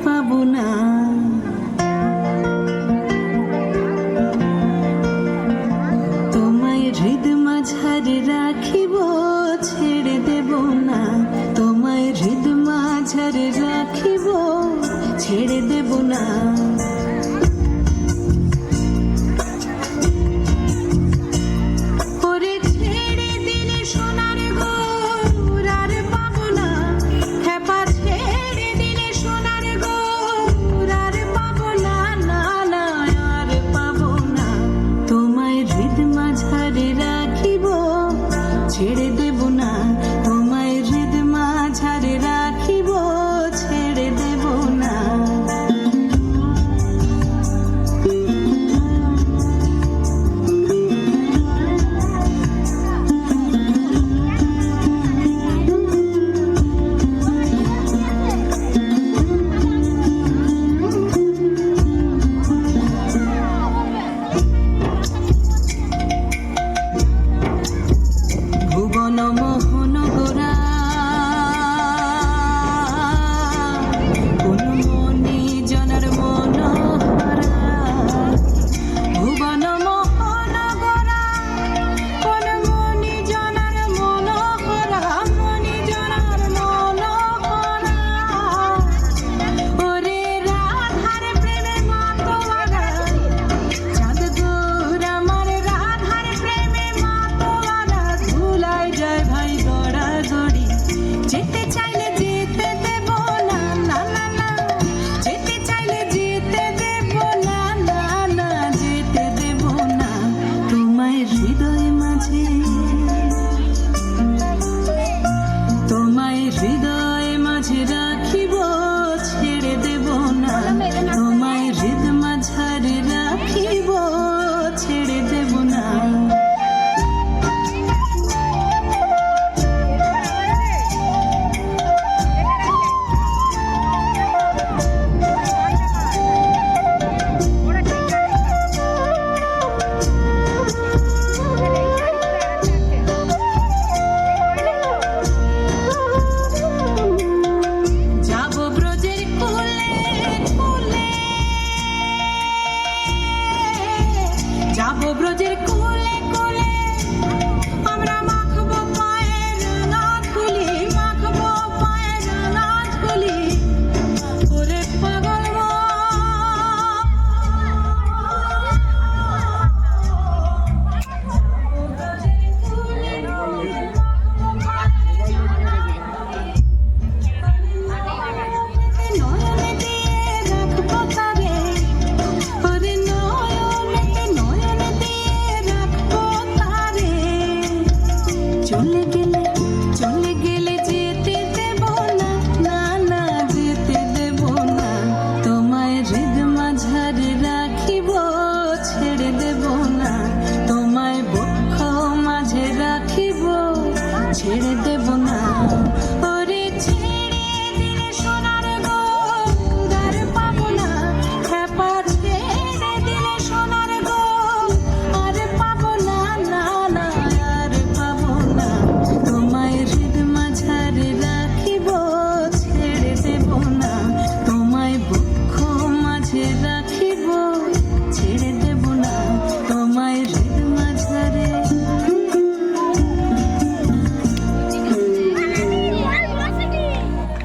পাবো না। তোমায় হৃদ মাঝারে রাখিব, ছেড়ে দেব না। তোমায় হৃদ মাঝারে রাখিব, ছেড়ে দেব না। ছেড়ে দেব না, তোমায় হৃদ মাঝারে রাখিব, ছেড়ে দেব না। মোহন গোরা কোন মনে জনার মনোহরা, ভুবন মোহন গোরা কোন মনি জনার মনোহরা, মনি জনার মনোহরা। ওরে রাধার প্রেমে মাতোয়ারা, চাঁদ গৌর আমার রাধার প্রেমে মাতোয়ারা। ধুলায় যায় ভাই গড়াগড়ি, যেতে চাইলে যেতে দেব না, না না না। যেতে চাইলে যেতে দেব না, না না, যেতে দেব না। তোমায় হৃদয় মাঝে, তোমায় হৃদয় মাঝে